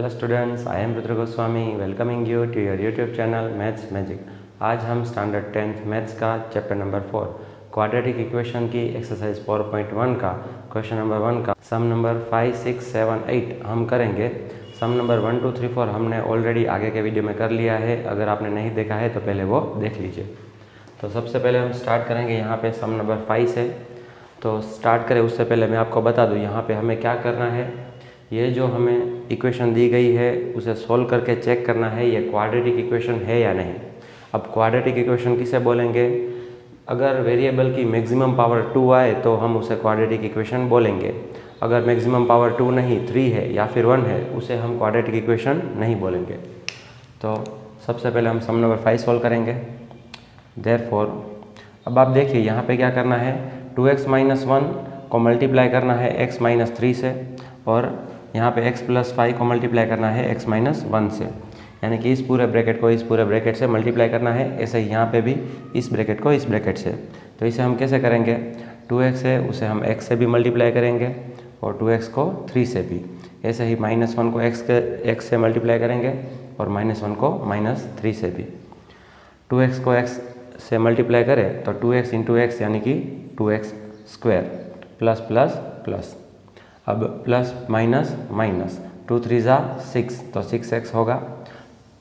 Hello students, I am Rudra Goswami welcoming you to your YouTube channel maths magic. आज हम standard 10th maths का chapter number 4 quadratic equation की exercise 4.1 का question number 1 का सम number 5, 6, 7, 8 हम करेंगे। सम नंबर 1, 2, 3, 4 हमने ऑलरेडी आगे के वीडियो में कर लिया है। अगर आपने नहीं देखा है तो पहले वो देख लीजिए। तो सबसे पहले हम स्टार्ट करेंगे यहाँ पे सम नंबर 5 से। तो स्टार्ट करें उससे पहले मैं आपको बता दूँ यहाँ पे हमें क्या करना है। ये जो हमें इक्वेशन दी गई है उसे सोल्व करके चेक करना है ये क्वाड्रेटिक इक्वेशन है या नहीं। अब क्वाड्रेटिक इक्वेशन किसे बोलेंगे? अगर वेरिएबल की मैक्सिमम पावर 2 आए तो हम उसे क्वाड्रेटिक इक्वेशन बोलेंगे। अगर मैक्सिमम पावर 2 नहीं 3 है या फिर 1 है उसे हम क्वाड्रेटिक इक्वेशन नहीं बोलेंगे। तो सबसे पहले हम सम नंबर 5 सोल्व करेंगे। देयरफॉर अब आप देखिए यहाँ पे क्या करना है, 2x - 1 को मल्टीप्लाई करना है x - 3 से और यहाँ पे x + 5 को मल्टीप्लाई करना है x - 1 से, यानी कि इस पूरे ब्रैकेट को इस पूरे ब्रैकेट से मल्टीप्लाई करना है। ऐसे ही यहाँ पे भी इस ब्रैकेट को इस ब्रैकेट से। तो इसे हम कैसे करेंगे, 2x है उसे हम x से भी मल्टीप्लाई करेंगे और 2x को 3 से भी। ऐसे ही -1 को x से मल्टीप्लाई करेंगे और -1 को -3 से भी। 2x को x से मल्टीप्लाई करें तो 2x × x यानी कि 2x² प्लस प्लस प्लस। अब प्लस माइनस माइनस 2 3 ज़ा 6 तो 6x होगा।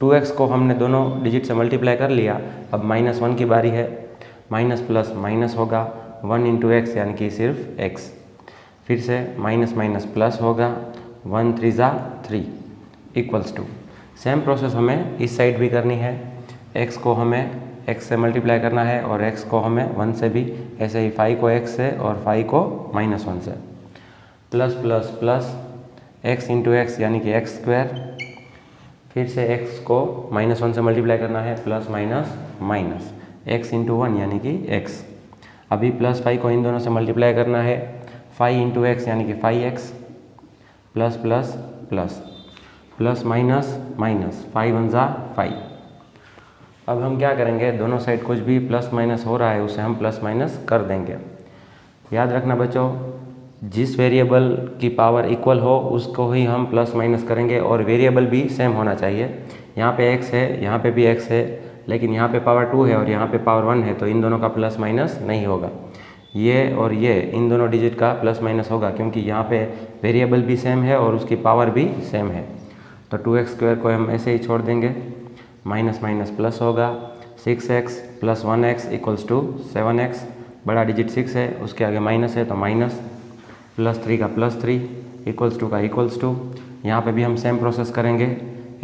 2x को हमने दोनों डिजिट से मल्टीप्लाई कर लिया। अब -1 की बारी है, माइनस प्लस माइनस होगा 1 × x यानी कि सिर्फ x। फिर से माइनस माइनस प्लस होगा 1 3 ज़ा 3 इक्वल्स टू। सेम प्रोसेस हमें इस साइड भी करनी है। x को हमें x से मल्टीप्लाई करना है और x को हमें 1 से भी। ऐसे ही 5 को x से और 5 को -1 से। Plus plus plus x × x यानी कि x²। फिर से x को -1 से मल्टीप्लाई करना है, प्लस माइनस माइनस x × 1 यानी कि x। अभी प्लस 5 को इन दोनों से मल्टीप्लाई करना है, 5 × x यानी कि 5x plus plus plus plus minus minus 5 1 ज़ा 5। अब हम क्या करेंगे, दोनों साइड कुछ भी प्लस माइनस हो रहा है उसे हम प्लस माइनस कर देंगे। याद रखना बच्चों, जिस वेरिएबल की पावर इक्वल हो उसको ही हम प्लस माइनस करेंगे और वेरिएबल भी सेम होना चाहिए। यहाँ पे x है, यहाँ पे भी x है, लेकिन यहाँ पे पावर 2 है और यहाँ पे पावर 1 है, तो इन दोनों का प्लस माइनस नहीं होगा। ये और ये इन दोनों डिजिट का प्लस माइनस होगा क्योंकि यहाँ पे वेरिएबल भी सेम है और उसकी पावर भी सेम है। तो 2x² को हम ऐसे ही छोड़ देंगे, माइनस माइनस प्लस होगा 6x + 1x = 7x। बड़ा डिजिट 6 है, उसके आगे माइनस है तो माइनस, +3 का +3 =2 का =2। यहाँ पे भी हम सेम प्रोसेस करेंगे।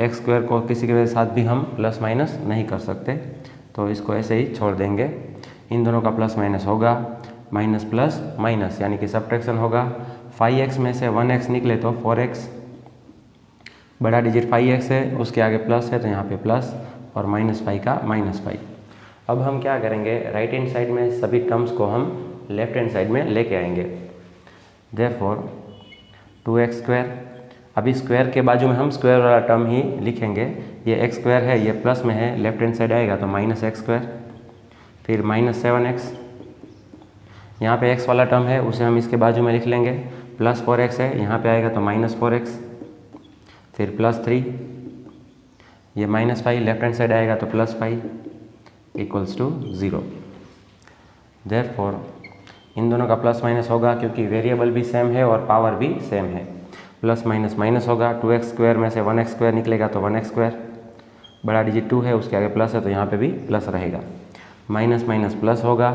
x² को किसी के साथ भी हम प्लस माइनस नहीं कर सकते, तो इसको ऐसे ही छोड़ देंगे। इन दोनों का प्लस माइनस होगा, माइनस प्लस माइनस यानी कि सब्ट्रैक्शन होगा। 5x में से 1x निकले तो 4x। बड़ा डिजिट 5x है, उसके आगे प्लस है तो यहाँ पे प्लस और -5 का -5। अब हम क्या करेंगे, राइट हैंड साइड में सभी टर्म्स को हम लेफ्ट हैंड साइड में लेके आएंगे। देयरफॉर 2x², अभी स्क्वायर के बाजू में हम स्क्वायर वाला टर्म ही लिखेंगे। ये x² है, ये प्लस में है, लेफ्ट हैंड साइड आएगा तो -x²। फिर -7x, यहाँ पे x वाला टर्म है उसे हम इसके बाजू में लिख लेंगे। +4x है, यहाँ पे आएगा तो -4x। फिर +3, ये -5 लेफ्ट हैंड साइड आएगा तो +5 = 0। देयरफॉर इन दोनों का प्लस माइनस होगा क्योंकि वेरिएबल भी सेम है और पावर भी सेम है। प्लस माइनस माइनस होगा, 2x² में से 1x² निकलेगा तो 1x²। बड़ा डिजिट 2 है, उसके आगे प्लस है तो यहाँ पे भी प्लस रहेगा। माइनस माइनस प्लस होगा,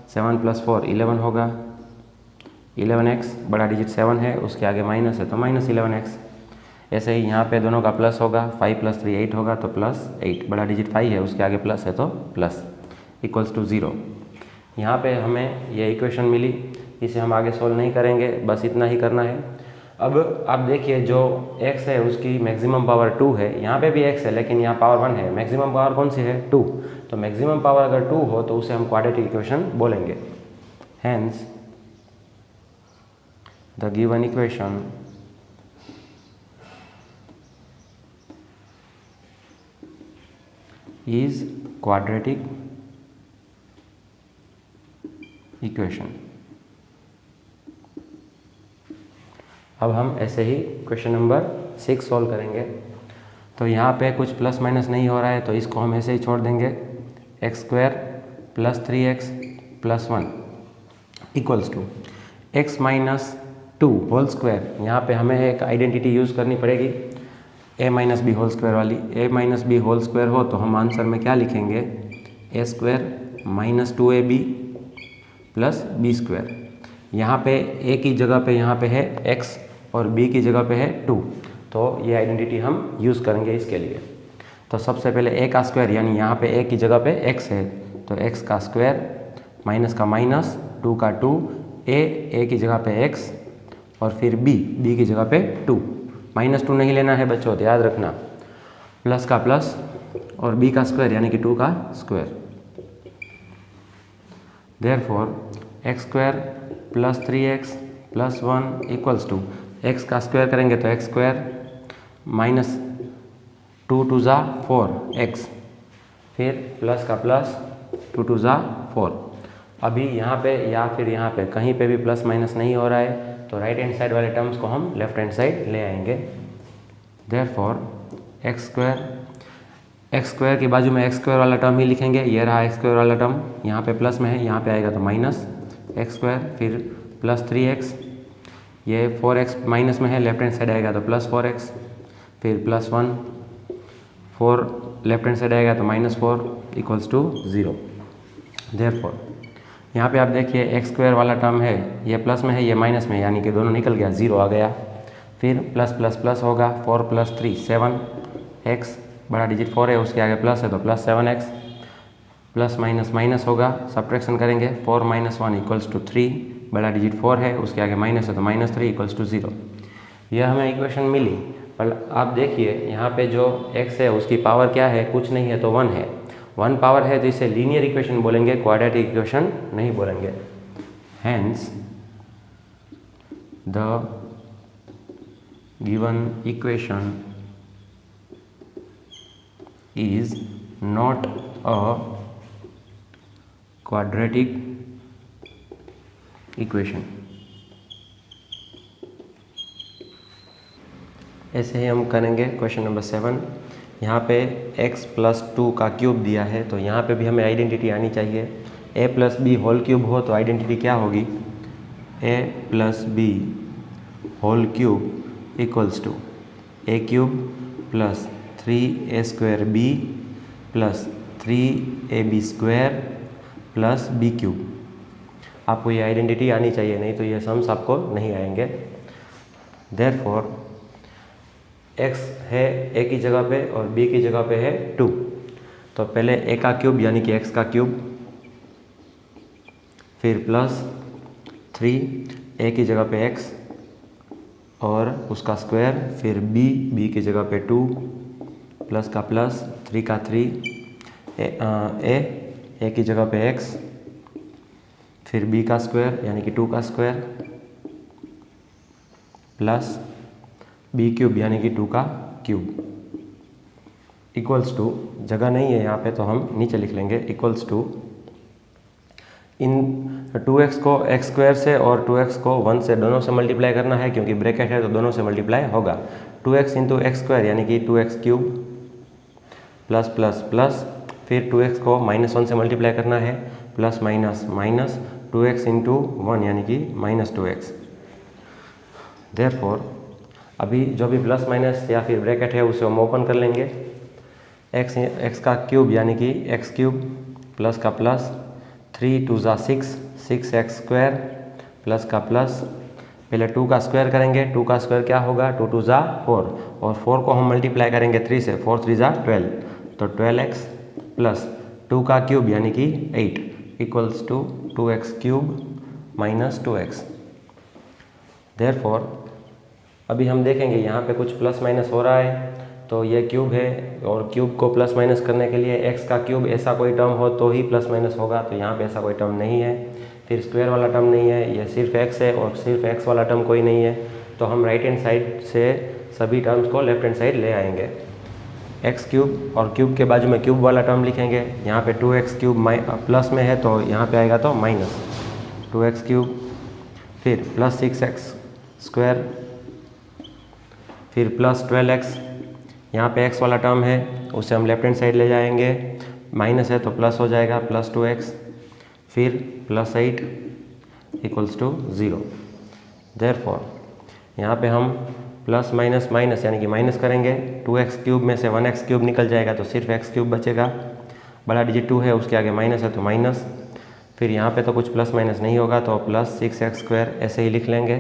7 + 4 11 होगा, 11x। बड़ा डिजिट 7 है, उसके आगे माइनस है तो -11x। ऐसे ही यहाँ पे दोनों का प्लस होगा, 5 + 3 8 होगा तो +8। बड़ा डिजिट 5 है, उसके आगे प्लस है तो प्लस = 0। यहाँ पे हमें ये इक्वेशन मिली, इसे हम आगे सोल्व नहीं करेंगे, बस इतना ही करना है। अब आप देखिए जो x है उसकी मैक्सिमम पावर 2 है, यहाँ पे भी x है लेकिन यहाँ पावर 1 है। मैक्सिमम पावर कौन सी है? 2। तो मैक्सिमम पावर अगर 2 हो तो उसे हम क्वाड्रेटिक इक्वेशन बोलेंगे। Hence the given equation is quadratic equation. अब हम ऐसे ही क्वेश्चन नंबर 6 सॉल्व करेंगे तो यहाँ पे कुछ प्लस माइनस नहीं हो रहा है, तो इसको हम ऐसे ही छोड़ देंगे। x² + 3x + 1 equals to x - 2 whole square. यहाँ पे हमें एक आइडेंटिटी यूज़ करनी पड़ेगी a - b होल स्क्वायर वाली। a - b होल स्क्वायर हो तो हम आंसर में क्या लिखेंगे, a² - 2ab + b²। यहाँ पे a की जगह पे यहाँ पे है x और b की जगह पे है 2, तो ये आइडेंटिटी हम यूज़ करेंगे इसके लिए। तो सबसे पहले a का स्क्वायर, यानी यहाँ पे a की जगह पे x है तो x का स्क्वायर माइनस का माइनस 2 का 2, a की जगह पे x और फिर b की जगह पे 2। -2 नहीं लेना है बच्चों, तो याद रखना, प्लस का प्लस और b का स्क्वायर यानी कि 2 का square. Therefore x² + 3x + 1 equals to x का स्क्वायर करेंगे तो x² - 2 2 ज़ा 4x, फिर प्लस का प्लस 2 2 ज़ा 4। अभी यहाँ पे या फिर यहाँ पे कहीं पे भी प्लस माइनस नहीं हो रहा है, तो राइट हैंड साइड वाले टर्म्स को हम लेफ्ट हैंड साइड ले आएंगे। देयरफॉर x² के बाजू में x² वाला टर्म ही लिखेंगे। ये रहा x² वाला टर्म, यहाँ पे प्लस में है, यहाँ पे आएगा तो माइनस x², फिर + 3x, ये 4x माइनस में है, लेफ्ट हैंड साइड आएगा तो + 4x, फिर +1, 4 लेफ्ट हैंड साइड आएगा तो -4 इक्वल्स टू 0। देयरफॉर यहाँ पे आप देखिए x² वाला टर्म है, ये प्लस में है, ये माइनस में, यानी कि दोनों निकल गया, 0 आ गया। फिर प्लस प्लस प्लस होगा, 4 + 3 7, x बड़ा डिजिट 4 है, उसके आगे प्लस है तो +7x, प्लस माइनस माइनस होगा, सब्ट्रैक्शन करेंगे, 4 - 1 इक्वल्स टू 3, बड़ा डिजिट 4 है, उसके आगे माइनस है तो -3 इक्वल्स टू 0। यह हमें इक्वेशन मिली। पर आप देखिए यहाँ पे जो x है उसकी पावर क्या है, कुछ नहीं है तो 1 है। 1 पावर है तो इसे लीनियर इक्वेशन बोलेंगे, क्वाड्रेटिक इक्वेशन नहीं बोलेंगे। Hence the given equation is not a quadratic equation। ऐसे ही हम करेंगे क्वेश्चन नंबर 7। यहाँ पे x + 2 का क्यूब दिया है, तो यहाँ पे भी हमें आइडेंटिटी आनी चाहिए। a + b होल क्यूब हो तो आइडेंटिटी क्या होगी, a + b whole cube equals to a³ + 3a² b + 3ab² + b³। आपको ये आइडेंटिटी आनी चाहिए, नहीं तो ये सम्स आपको नहीं आएंगे। देयरफॉर x है a की जगह पे और b की जगह पे है 2, तो पहले a का क्यूब यानी कि x का क्यूब, फिर +3 a की जगह पे x और उसका स्क्वायर, फिर b की जगह पे 2, प्लस का प्लस 3 का 3, a की जगह पे x, फिर b का स्क्वायर यानी कि 2 का स्क्वायर, प्लस b³ यानी कि 2 का क्यूब इक्वल्स टू, जगह नहीं है यहाँ पे तो हम नीचे लिख लेंगे, इक्वल्स टू, इन 2x को x² से और 2x को 1 से दोनों से मल्टीप्लाई करना है, क्योंकि ब्रैकेट है तो दोनों से मल्टीप्लाई होगा। 2x × x² यानी कि 2x³ प्लस प्लस प्लस, फिर 2x को -1 से मल्टीप्लाई करना है, प्लस माइनस माइनस 2x × 1 यानी कि -2x। देयरफॉर अभी जो भी प्लस माइनस या फिर ब्रैकेट है उसे हम ओपन कर लेंगे। x का क्यूब यानी कि x³ प्लस का प्लस 3 2 ज़ा 6, 6x² प्लस का प्लस, पहले 2 का स्क्वायर करेंगे, 2 का स्क्वायर क्या होगा, 2 2 ज़ा 4, और 4 को हम मल्टीप्लाई करेंगे 3 से, 4 3 ज़ा 12, तो 12x प्लस 2 का क्यूब यानी कि 8 equals to 2x³ - 2x। Therefore अभी हम देखेंगे यहाँ पे कुछ प्लस माइनस हो रहा है, तो ये क्यूब है और क्यूब को प्लस माइनस करने के लिए x का क्यूब ऐसा कोई टर्म हो तो ही प्लस माइनस होगा, तो यहाँ पे ऐसा कोई टर्म नहीं है। फिर स्क्वायर वाला टर्म नहीं है, ये सिर्फ x है और सिर्फ x वाला टर्म कोई नहीं है, तो हम राइट हैंड साइड से सभी टर्म्स को लेफ्ट हैंड साइड ले आएंगे। x³ और क्यूब के बाजू में क्यूब वाला टर्म लिखेंगे। यहाँ पे 2x³ प्लस में है तो यहाँ पे आएगा तो माइनस 2x³, फिर +6x², फिर प्लस 12x, यहाँ पे x वाला टर्म है उसे हम लेफ्ट हैंड साइड ले जाएंगे, माइनस है तो प्लस हो जाएगा प्लस 2x, फिर प्लस 8 इक्वल्स टू 0। देयरफॉर यहाँ पे हम प्लस माइनस माइनस यानी कि माइनस करेंगे, 2x क्यूब में से 1x क्यूब निकल जाएगा तो सिर्फ x क्यूब बचेगा, बड़ा डिजिट 2 है उसके आगे माइनस है तो माइनस, फिर यहाँ पे तो कुछ प्लस माइनस नहीं होगा तो प्लस 6x स्क्वायर ऐसे ही लिख लेंगे,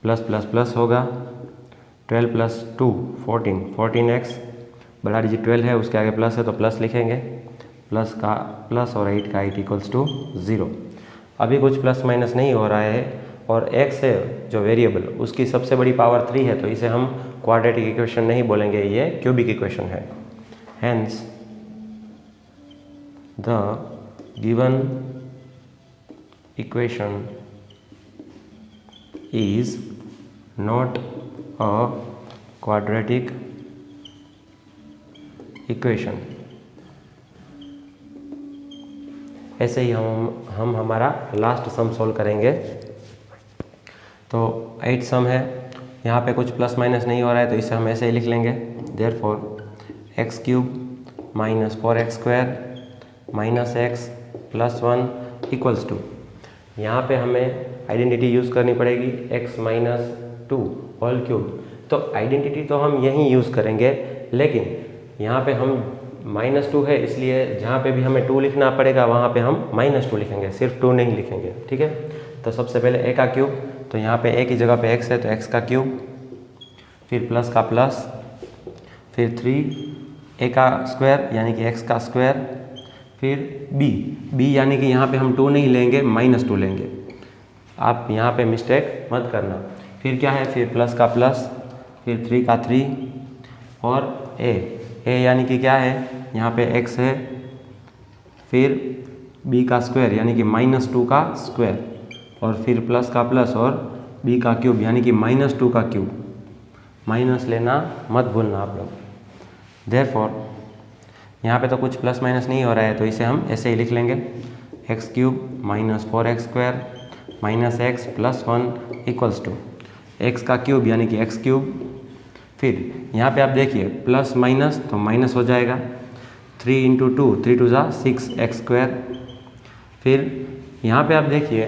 प्लस प्लस प्लस होगा, 12 प्लस 2 14, 14x, बड़ा डिजिट 12 है उसके आगे प्लस है तो प्लस लिखेंगे, प्लस का प्लस और 8 का 8 इक्वल्स टू 0। अभी कुछ प्लस माइनस नहीं हो रहा है और x है जो वेरिएबल उसकी सबसे बड़ी पावर 3 है तो इसे हम क्वाड्रेटिक इक्वेशन नहीं बोलेंगे, ये क्यूबिक इक्वेशन है। Hence the given equation is not a quadratic equation. ऐसे ही हम हमारा लास्ट सम सोल्व करेंगे। तो 8 सम है, यहाँ पे कुछ प्लस माइनस नहीं हो रहा है तो इसे हम ऐसे ही लिख लेंगे, therefore x cube minus 4x square minus x plus 1 equals to, यहाँ पे हमें आइडेंटिटी यूज़ करनी पड़ेगी x माइनस 2 होल क्यूब। तो आइडेंटिटी तो हम यहीं यूज़ करेंगे, लेकिन यहाँ पे हम -2 है इसलिए जहाँ पे भी हमें 2 लिखना पड़ेगा वहाँ पे हम -2 लिखेंगे, सिर्फ 2 नहीं लिखेंगे, ठीक है। तो सबसे पहले a का क्यूब, तो यहाँ पे a की जगह पे x है तो x का क्यूब, फिर प्लस का प्लस, फिर 3 a का स्क्वायर यानी कि x का स्क्वायर, फिर b यानी कि यहाँ पे हम 2 नहीं लेंगे -2 लेंगे, आप यहाँ पे मिस्टेक मत करना। फिर क्या है, फिर प्लस का प्लस, फिर 3 का 3 और a यानी कि क्या है, यहाँ पे x है, फिर b का स्क्वायर यानी कि -2 का स्क्वायर, और फिर प्लस का प्लस और b का क्यूब यानी कि -2 का क्यूब, माइनस लेना मत भूलना आप लोग। देयरफॉर यहाँ पे तो कुछ प्लस माइनस नहीं हो रहा है तो इसे हम ऐसे ही लिख लेंगे, x cube minus 4x square minus x plus 1 equals to x का क्यूब यानी कि x क्यूब, फिर यहाँ पे आप देखिए प्लस माइनस तो माइनस हो जाएगा, 3 इंटू 2 3 2 ज़ा 6x स्क्वायर, फिर यहाँ पे आप देखिए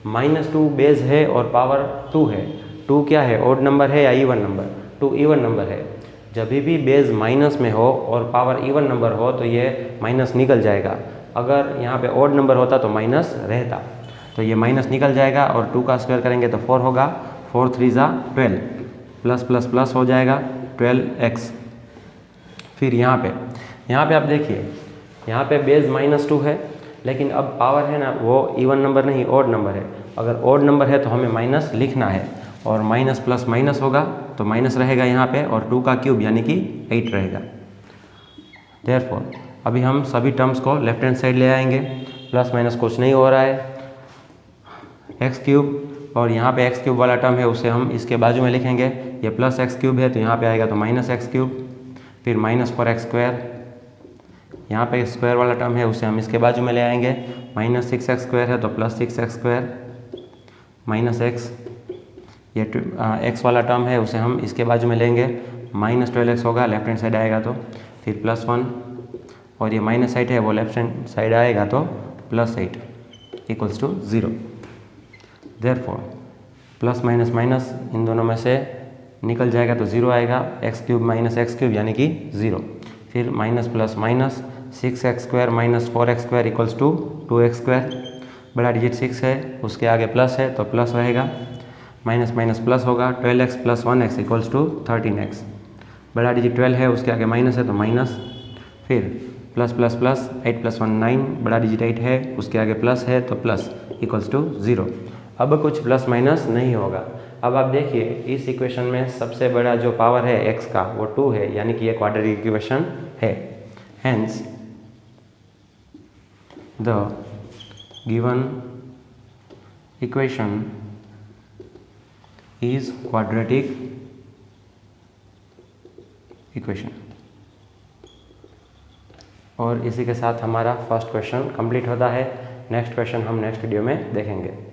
-2 बेस है और पावर 2 है, 2 क्या है, ऑड नंबर है या इवन नंबर, 2 इवन नंबर है। जब भी बेस माइनस में हो और पावर इवन नंबर हो तो ये माइनस निकल जाएगा, अगर यहाँ पे ऑड नंबर होता तो माइनस रहता, तो ये माइनस निकल जाएगा और 2 का स्क्वायर करेंगे तो 4 होगा, 4 3 ज़ा 12, प्लस प्लस प्लस हो जाएगा 12x। फिर यहाँ पे आप देखिए यहाँ पे बेस -2 है, लेकिन अब पावर है ना वो इवन नंबर नहीं ऑड नंबर है, अगर ऑड नंबर है तो हमें माइनस लिखना है, और माइनस प्लस माइनस होगा तो माइनस रहेगा यहाँ पे, और 2 का क्यूब यानी कि 8 रहेगा। देयरफॉर अभी हम सभी टर्म्स को लेफ्ट हैंड साइड ले आएंगे, प्लस माइनस कुछ नहीं हो रहा है, x क्यूब और यहाँ पे x क्यूब वाला टर्म है उसे हम इसके बाजू में लिखेंगे, ये प्लस x क्यूब है तो यहाँ पे आएगा तो -x क्यूब, फिर -4x स्क्वायर, यहाँ पे स्क्वायर वाला टर्म है उसे हम इसके बाजू में ले आएंगे, -6x स्क्वायर है तो plus 6x square minus x, ये x वाला टर्म है उसे हम इसके बाजू में लेंगे, -12x होगा लेफ्ट हैंड साइड आएगा तो, फिर +1 और ये माइनस 8 है वो लेफ्ट हैंड साइड आएगा तो +8 equals to 0। Therefore plus minus minus इन दोनों में से निकल जाएगा तो 0 आएगा, x cube minus x cube यानी कि 0, फिर minus plus minus 6x square minus 4x square equals to 2x square, बड़ा डिजिट 6 है उसके आगे प्लस है तो प्लस रहेगा, माइनस माइनस प्लस होगा, 12x plus 1x equals to 13x, बड़ा डिजिट 12 है उसके आगे माइनस है तो माइनस, फिर प्लस प्लस प्लस 8 प्लस 1 9, बड़ा डिजिट 8 है उसके आगे प्लस है तो प्लस इक्वल्स टू 0। अब कुछ प्लस माइनस नहीं होगा। अब आप देखिए इस इक्वेशन में सबसे बड़ा जो पावर है x का वो 2 है, यानी कि ये क्वाड्रेटिक इक्वेशन है। Hence the given equation is quadratic equation. और इसी के साथ हमारा फर्स्ट क्वेश्चन कंप्लीट होता है। नेक्स्ट क्वेश्चन हम नेक्स्ट वीडियो में देखेंगे।